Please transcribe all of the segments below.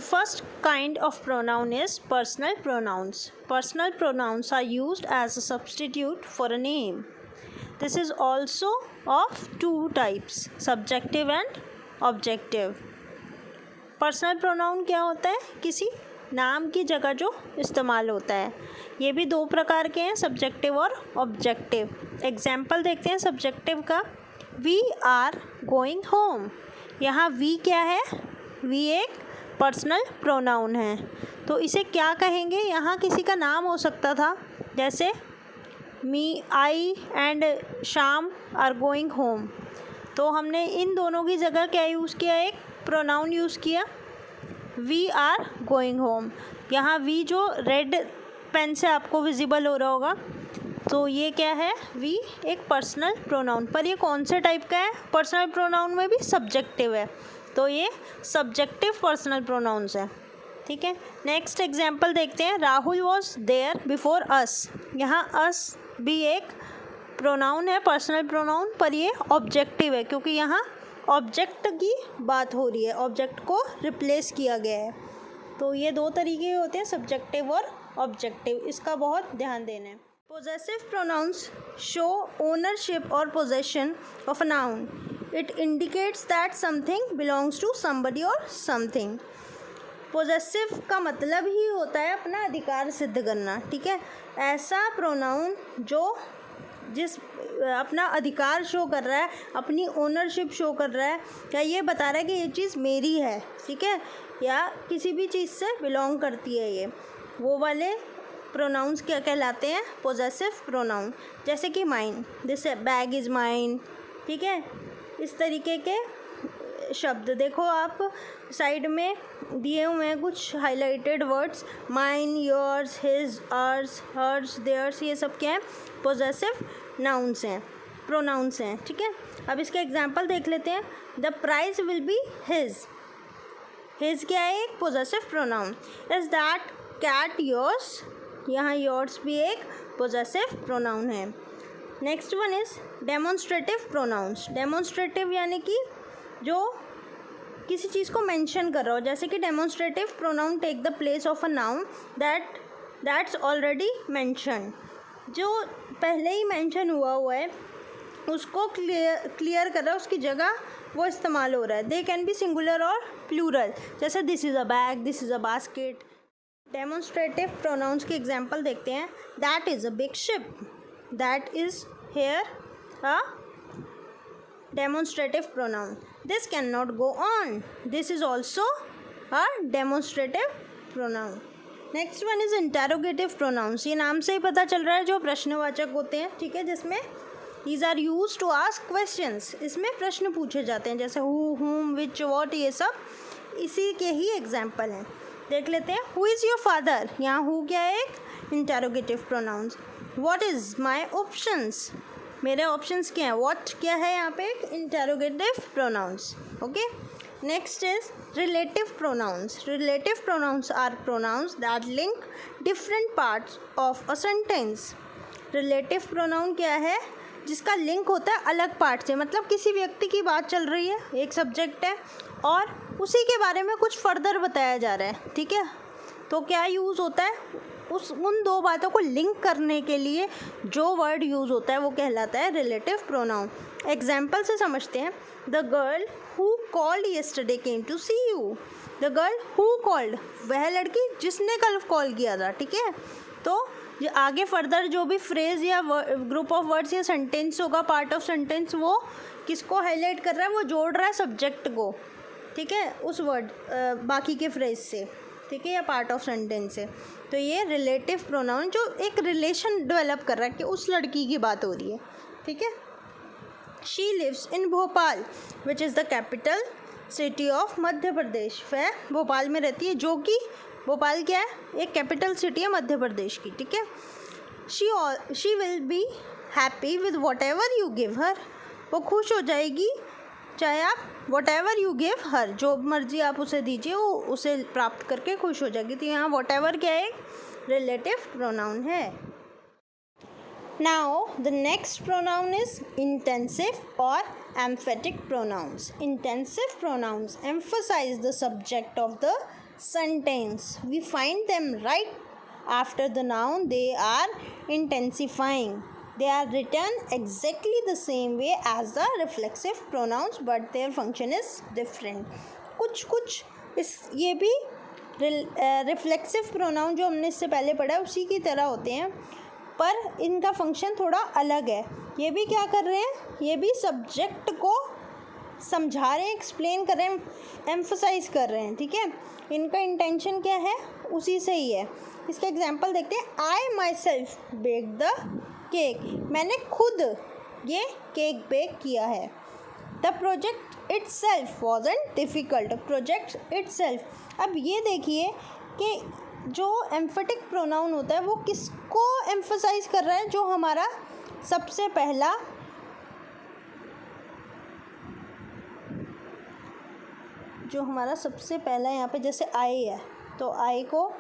first kind of pronoun is personal pronouns. Personal pronouns are used as a substitute for a name. This is also of two types, subjective and objective. Personal pronoun क्या होता है? किसी नाम की जगह जो इस्तेमाल होता है. ये भी दो प्रकार के हैं, सब्जेक्टिव और ऑब्जेक्टिव. एग्जाम्पल देखते हैं सब्जेक्टिव का. We are going home. यहाँ वी क्या है? वी एक पर्सनल प्रोनाउन है. तो इसे क्या कहेंगे? यहाँ किसी का नाम हो सकता था, जैसे मी, आई एंड शाम आर गोइंग होम. तो हमने इन दोनों की जगह क्या यूज़ किया? एक प्रोनाउन यूज़ किया, वी आर गोइंग होम. यहाँ वी जो रेड पेन से आपको विजिबल हो रहा होगा, तो ये क्या है? वी एक पर्सनल प्रोनाउन. पर ये कौन से टाइप का है? पर्सनल प्रोनाउन में भी सब्जेक्टिव है, तो ये सब्जेक्टिव पर्सनल प्रोनाउंस है. ठीक है. नेक्स्ट एग्जाम्पल देखते हैं. Rahul was there before us. यहाँ अस भी एक प्रोनाउन है, पर्सनल प्रोनाउन, पर ये ऑब्जेक्टिव है क्योंकि यहाँ ऑब्जेक्ट की बात हो रही है, ऑब्जेक्ट को रिप्लेस किया गया है. तो ये दो तरीके होते हैं, सब्जेक्टिव और ऑब्जेक्टिव. इसका बहुत ध्यान देना है. पोजेसिव प्रोनाउंस शो ओनरशिप और possession of a noun. It indicates that something belongs to somebody और समथिंग. पोजेसिव का मतलब ही होता है अपना अधिकार सिद्ध करना. ठीक है. ऐसा प्रोनाउन जो जिस अपना अधिकार शो कर रहा है, अपनी ओनरशिप शो कर रहा है, या ये बता रहा है कि ये चीज़ मेरी है. ठीक है. या किसी भी चीज़ से बिलोंग करती है, ये वो वाले प्रोनाउंस क्या कहलाते हैं? Possessive pronoun. जैसे कि mine, this bag is mine. ठीक है. इस तरीके के शब्द देखो आप साइड में दिए हुए हैं कुछ highlighted words. Mine, yours, his, ours, hers, theirs, ये सब क्या है? पोजेसिव नाउन्स हैं, प्रोनाउंस हैं. ठीक है. अब इसके एग्जांपल देख लेते हैं. The prize will be his. His क्या है? एक possessive pronoun. Is that cat yours. यहाँ योर्स भी एक पोजेसिव प्रोनाउन है. Next one is demonstrative pronouns. Demonstrative यानी कि जो किसी चीज़ को मेंशन कर रहा हो, जैसे कि demonstrative pronoun take the place of a noun that's already mention. जो पहले ही मेंशन हुआ है उसको क्लियर कर रहा है, उसकी जगह वो इस्तेमाल हो रहा है. दे कैन बी सिंगुलर और प्लूरल, जैसे this is a bag, this is a basket. Demonstrative pronouns के एग्जांपल देखते हैं. That is a big ship. That is here a demonstrative pronoun. This cannot go on. This is also a demonstrative pronoun. Next one is interrogative pronouns. ये नाम से ही पता चल रहा है, जो प्रश्नवाचक होते हैं. ठीक है. जिसमें these are used to ask questions. इसमें प्रश्न पूछे जाते हैं, जैसे who, whom, which, what, ये सब इसी के ही एग्जाम्पल हैं. देख लेते हैं. Who is your father. यहाँ who क्या है? एक interrogative pronouns. What is my options. मेरे ऑप्शंस क्या हैं? व्हाट क्या है? यहाँ पे एक interrogative pronouns. Okay. Next is relative pronouns. Relative pronouns are pronouns that link different parts of a sentence. Relative pronoun क्या है? जिसका लिंक होता है अलग पार्ट से. मतलब किसी व्यक्ति की बात चल रही है, एक सब्जेक्ट है, और उसी के बारे में कुछ फर्दर बताया जा रहा है. ठीक है. तो क्या यूज़ होता है? उन दो बातों को लिंक करने के लिए जो वर्ड यूज़ होता है वो कहलाता है रिलेटिव प्रोनाउन. एग्जाम्पल से समझते हैं. The girl who called yesterday came to see you. The girl who called, वह लड़की जिसने कल कॉल किया था. ठीक है. तो आगे फर्दर जो भी फ्रेज या ग्रुप ऑफ वर्ड्स या सेंटेंस होगा, पार्ट ऑफ सेंटेंस, वो किसको हाईलाइट कर रहा है? वो जोड़ रहा है सब्जेक्ट को. ठीक है. उस वर्ड बाकी के फ्रेज से. ठीक है. या पार्ट ऑफ सेंटेंस से. तो ये रिलेटिव प्रोनाउन जो एक रिलेशन डेवलप कर रहा है कि उस लड़की की बात हो रही है. ठीक है. She lives in Bhopal which is the capital city of Madhya Pradesh. वह भोपाल में रहती है, जो कि भोपाल क्या है? एक कैपिटल सिटी है मध्य प्रदेश की. ठीक है. She will be happy with what ever you give her. वो खुश हो जाएगी चाहे आप what ever you give her, जो मर्जी आप उसे दीजिए, वो उसे प्राप्त करके खुश हो जाएगी. तो यहाँ वॉट एवर क्या है? रिलेटिव प्रोनाउन है. Now the next pronoun is intensive और emphatic pronouns. Intensive pronouns emphasize the subject of the sentence. We find them right after the noun. They are intensifying. They are written exactly the same way as the reflexive pronouns, but their function is different. कुछ इस ये भी reflexive pronoun जो हमने इससे पहले पढ़ा है उसी की तरह होते हैं, पर इनका फंक्शन थोड़ा अलग है. ये भी क्या कर रहे हैं, ये भी सब्जेक्ट को समझा रहे हैं, एक्सप्लेन कर रहे हैं, एम्फसाइज कर रहे हैं. ठीक है, इनका इंटेंशन क्या है उसी से ही है. इसका एग्जांपल देखते हैं. I myself bake the cake. मैंने खुद ये केक बेक किया है. The project itself wasn't difficult. Project itself. अब ये देखिए कि जो एम्फेटिक प्रोनाउन होता है वो किसको एम्फसाइज कर रहा है, जो हमारा सबसे पहला यहाँ पे जैसे आई है तो आई को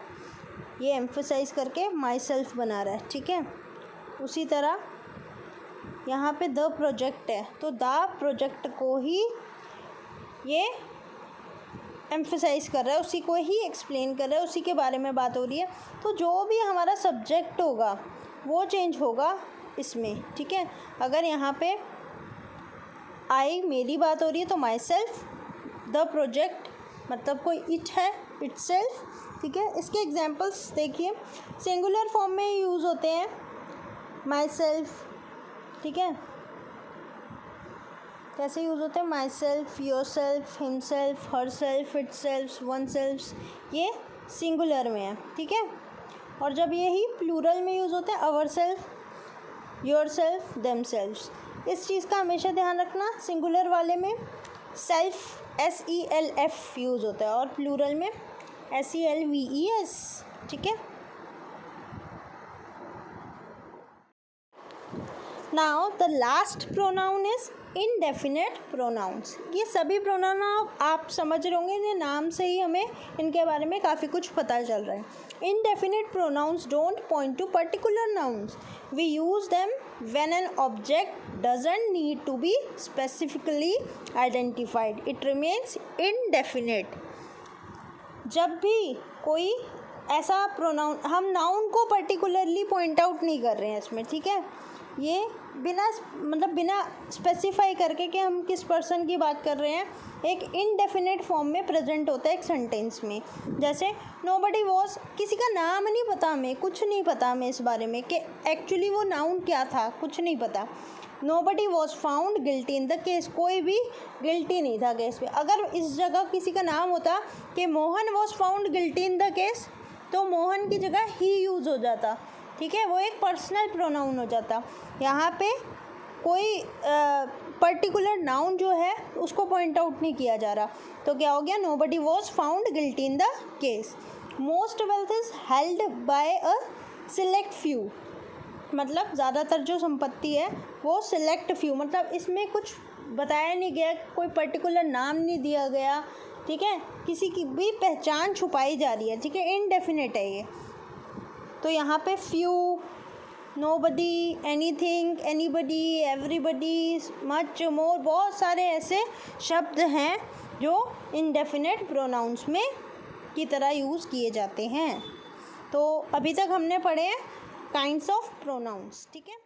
ये एम्फसाइज करके माई सेल्फ बना रहा है. ठीक है, उसी तरह यहाँ पे द प्रोजेक्ट है तो द प्रोजेक्ट को ही ये एम्फसाइज कर रहा है, उसी को ही एक्सप्लेन कर रहा है, उसी के बारे में बात हो रही है. तो जो भी हमारा सब्जेक्ट होगा वो चेंज होगा इसमें. ठीक है, अगर यहाँ पे आई मेरी बात हो रही है तो माई सेल्फ, द प्रोजेक्ट मतलब कोई इट है, इट सेल्फ. ठीक है, इसके एग्जांपल्स देखिए. सिंगुलर फॉर्म में यूज़ होते हैं माई सेल्फ. ठीक है, कैसे यूज़ होते हैं, my self, your self, him self, her self, it self, one self, ये सिंगुलर में है. ठीक है, और जब यही प्लूरल में यूज़ होते हैं ourself, yourself, themselves. इस चीज़ का हमेशा ध्यान रखना, सिंगुलर वाले में सेल्फ SELF यूज़ होता है और प्लूरल में SELVES. ठीक है, now the last pronoun is indefinite pronounce. ये सभी प्रोनाउन आप समझ रहे होंगे, ये नाम से ही हमें इनके बारे में काफ़ी कुछ पता चल रहा है. Indefinite pronouns don't point to particular nouns. We use them when an object doesn't need to be specifically identified. It remains indefinite. जब भी कोई ऐसा प्रोनाउन, हम नाउन को पर्टिकुलरली पॉइंट आउट नहीं कर रहे हैं इसमें. ठीक है, ये बिना स्पेसिफाई करके कि हम किस पर्सन की बात कर रहे हैं, एक इनडेफिनेट फॉर्म में प्रेजेंट होता है एक सेंटेंस में. जैसे नोबडी वॉज, किसी का नाम नहीं पता हमें, कुछ नहीं पता हमें इस बारे में कि एक्चुअली वो नाउन क्या था, कुछ नहीं पता. Nobody was found guilty in the case. कोई भी गिल्टी नहीं था केस पे. अगर इस जगह किसी का नाम होता कि Mohan was found guilty in the case तो मोहन की जगह ही यूज़ हो जाता. ठीक है, वो एक पर्सनल प्रोनाउन हो जाता. यहाँ पे कोई पर्टिकुलर नाउन जो है उसको पॉइंट आउट नहीं किया जा रहा, तो क्या हो गया, nobody was found guilty in the case. Most wealth is held by a select few. मतलब ज़्यादातर जो संपत्ति है वो सिलेक्ट फ्यू, मतलब इसमें कुछ बताया नहीं गया, कोई पर्टिकुलर नाम नहीं दिया गया. ठीक है, किसी की भी पहचान छुपाई जा रही है. ठीक है, इनडेफिनेट है ये. तो यहाँ पे few, nobody, anything, anybody, everybody, much more, बहुत सारे ऐसे शब्द हैं जो इनडेफिनेट प्रोनाउंस में की तरह यूज़ किए जाते हैं. तो अभी तक हमने पढ़े हैं काइंड्स ऑफ प्रोनाउंस. ठीक है.